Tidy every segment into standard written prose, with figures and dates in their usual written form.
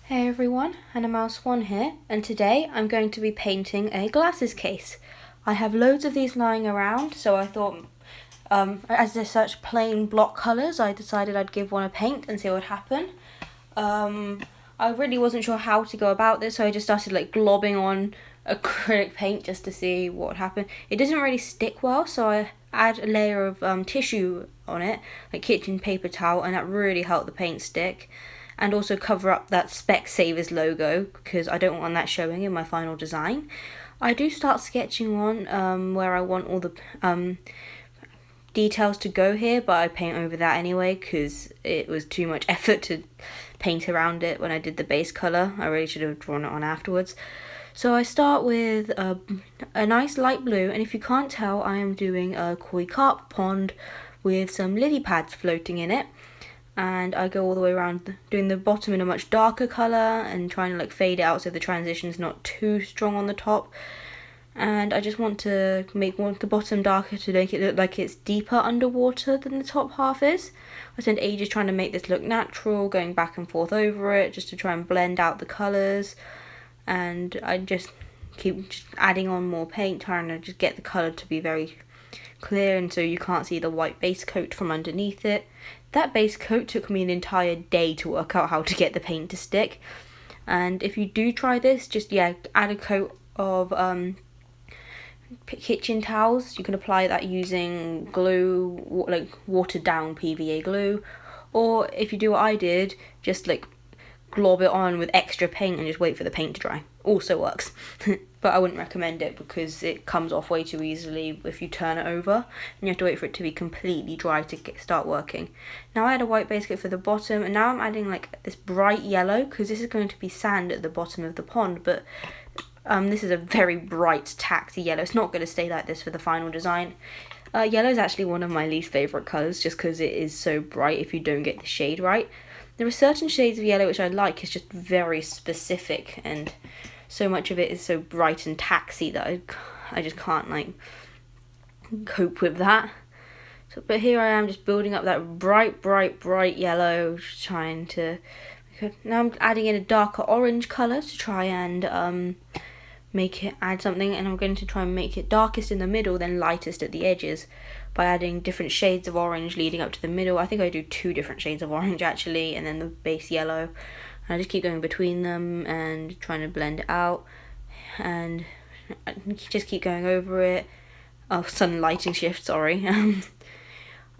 Hey everyone, Hannah Mouse 1 here, and today I'm going to be painting a glasses case. I have loads of these lying around, so I thought, as they're such plain block colours, I decided I'd give one a paint and see what would happen. I really wasn't sure how to go about this, so I just started globbing on acrylic paint just to see what would happen. It doesn't really stick well, so I add a layer of tissue on it, like kitchen paper towel, and that really helped the paint stick. And also cover up that Specsavers logo because I don't want that showing in my final design. I do start sketching on where I want all the details to go here, but I paint over that anyway because it was too much effort to paint around it when I did the base colour. I really should have drawn it on afterwards. So I start with a nice light blue, and if you can't tell, I am doing a koi carp pond with some lily pads floating in it. And I go all the way around doing the bottom in a much darker colour and trying to fade it out so the transition's not too strong on the top. And I just want to make the bottom darker to make it look like it's deeper underwater than the top half is. I spent ages trying to make this look natural, going back and forth over it just to try and blend out the colours. And I just keep adding on more paint, trying to just get the colour to be very clear and so you can't see the white base coat from underneath it. That base coat took me an entire day to work out how to get the paint to stick. And if you do try this, just add a coat of kitchen towels. You can apply that using glue, like watered down PVA glue. Or if you do what I did, just glob it on with extra paint and just wait for the paint to dry. Also works. But I wouldn't recommend it because it comes off way too easily if you turn it over, and you have to wait for it to be completely dry to start working. Now I had a white base coat for the bottom, and now I'm adding this bright yellow because this is going to be sand at the bottom of the pond, but this is a very bright taxi yellow. It's not going to stay like this for the final design. Yellow is actually one of my least favourite colours just because it is so bright if you don't get the shade right. There are certain shades of yellow which I like, it's just very specific, and so much of it is so bright and taxi that I just can't cope with that. So, but here I am just building up that bright yellow, just trying to. Now I'm adding in a darker orange colour to try and make it add something, and I'm going to try and make it darkest in the middle, then lightest at the edges by adding different shades of orange leading up to the middle. I think I do 2 different shades of orange actually, and then the base yellow. I just keep going between them and trying to blend it out, and I just keep going over it. Oh, sudden lighting shift, sorry. And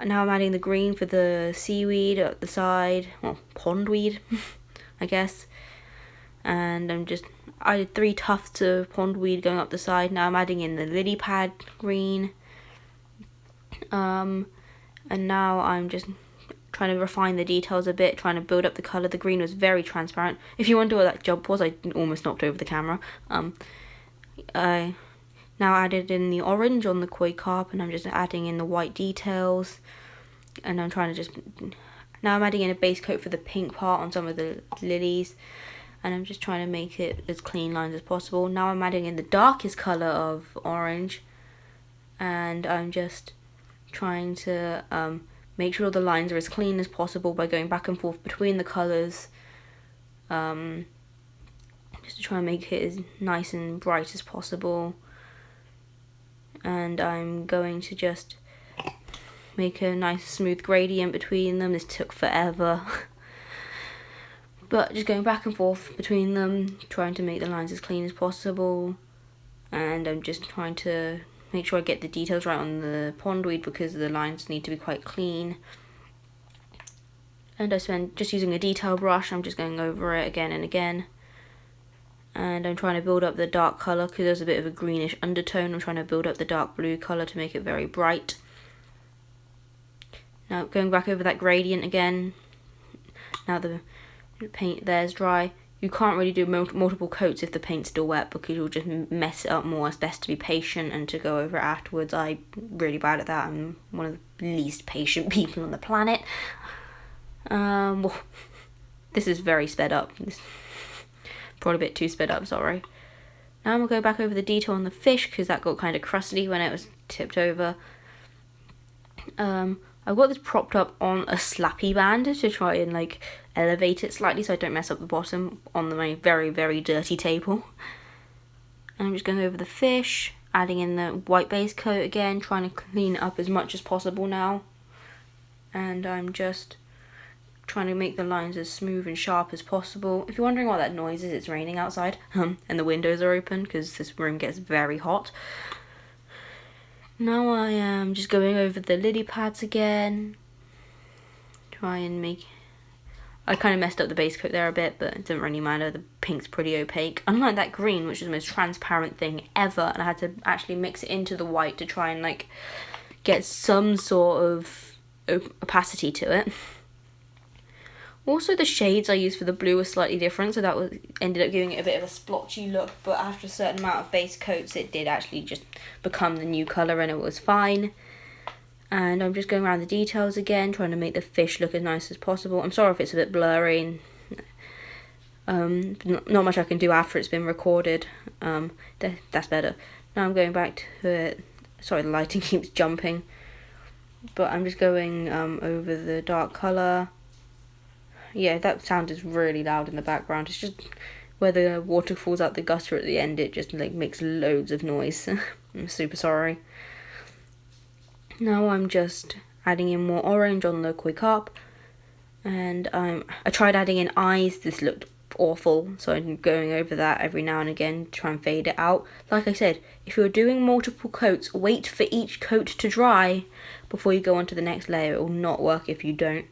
now I'm adding the green for the seaweed at the side, well, pondweed, I guess. And I did 3 tufts of pondweed going up the side. Now I'm adding in the lily pad green. And now I'm just trying to refine the details a bit, trying to build up the colour. The green was very transparent. If you wonder what that job was, I almost knocked over the camera. I now added in the orange on the koi carp, and I'm just adding in the white details. And I'm trying to now I'm adding in a base coat for the pink part on some of the lilies. And I'm just trying to make it as clean lines as possible. Now I'm adding in the darkest colour of orange. And I'm just trying to make sure the lines are as clean as possible by going back and forth between the colours, just to try and make it as nice and bright as possible. And I'm going to just make a nice smooth gradient between them. This took forever. But just going back and forth between them, trying to make the lines as clean as possible. And I'm just trying to make sure I get the details right on the pondweed because the lines need to be quite clean. And I spend just using a detail brush, I'm just going over it again and again. And I'm trying to build up the dark colour because there's a bit of a greenish undertone. I'm trying to build up the dark blue colour to make it very bright. Now going back over that gradient again. Now the paint there's dry. You can't really do multiple coats if the paint's still wet because you'll just mess it up more. It's best to be patient and to go over it afterwards. I'm really bad at that. I'm one of the least patient people on the planet. Well, this is very sped up. Probably a bit too sped up, sorry. Now I'm going to go back over the detail on the fish because that got kind of crusty when it was tipped over. I've got this propped up on a slappy band to try and like elevate it slightly so I don't mess up the bottom on my very, very dirty table. And I'm just going over the fish, adding in the white base coat again, trying to clean it up as much as possible now. And I'm just trying to make the lines as smooth and sharp as possible. If you're wondering what that noise is, it's raining outside and the windows are open because this room gets very hot. Now I am just going over the lily pads again. Try and make... I kind of messed up the base coat there a bit, but it doesn't really matter. The pink's pretty opaque. Unlike that green, which is the most transparent thing ever, and I had to actually mix it into the white to try and like get some sort of opacity to it. Also, the shades I used for the blue were slightly different, so that ended up giving it a bit of a splotchy look, but after a certain amount of base coats, it did actually just become the new colour and it was fine. And I'm just going around the details again, trying to make the fish look as nice as possible. I'm sorry if it's a bit blurry, and not much I can do after it's been recorded. That's better. Now I'm going back to it. Sorry, the lighting keeps jumping. But I'm just going over the dark colour. Yeah, that sound is really loud in the background. It's just where the water falls out the gutter at the end, it just like makes loads of noise. I'm super sorry. Now I'm just adding in more orange on the koi carp, and I tried adding in eyes. This looked awful, so I'm going over that every now and again to try and fade it out. Like I said, if you're doing multiple coats, wait for each coat to dry before you go on to the next layer. It will not work if you don't.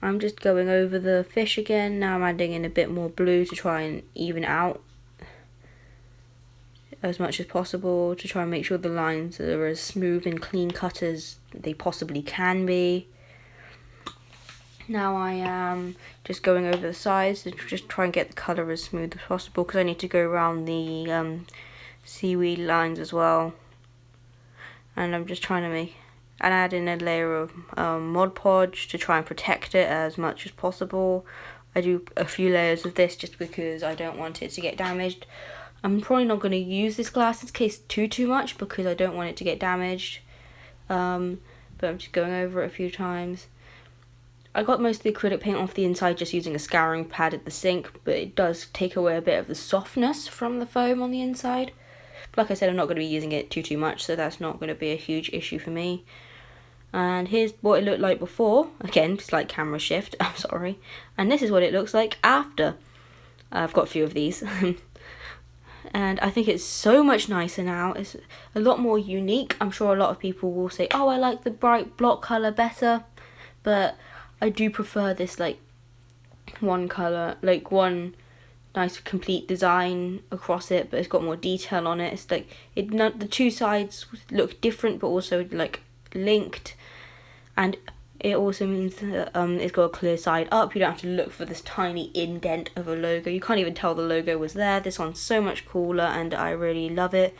I'm just going over the fish again. Now I'm adding in a bit more blue to try and even out as much as possible, to try and make sure the lines are as smooth and clean cut as they possibly can be. Now I am just going over the sides to just try and get the colour as smooth as possible, because I need to go around the seaweed lines as well. And I'm just trying to add in a layer of Mod Podge to try and protect it as much as possible. I do a few layers of this just because I don't want it to get damaged. I'm probably not going to use this glass in case too much because I don't want it to get damaged. But I'm just going over it a few times. I got most of the acrylic paint off the inside just using a scouring pad at the sink, but it does take away a bit of the softness from the foam on the inside. But like I said, I'm not going to be using it too much, so that's not going to be a huge issue for me. And here's what it looked like before. Again, just like camera shift, I'm sorry. And this is what it looks like after. I've got a few of these. And I think it's so much nicer now. It's a lot more unique. I'm sure a lot of people will say, oh, I like the bright block colour better. But I do prefer this like one colour, like one nice complete design across it, but it's got more detail on it. It's like the two sides look different but also like linked, and it also means that it's got a clear side up. You don't have to look for this tiny indent of a logo. You can't even tell the logo was there. This one's so much cooler and I really love it.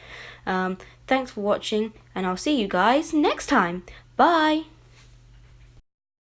Thanks for watching, and I'll see you guys next time. Bye!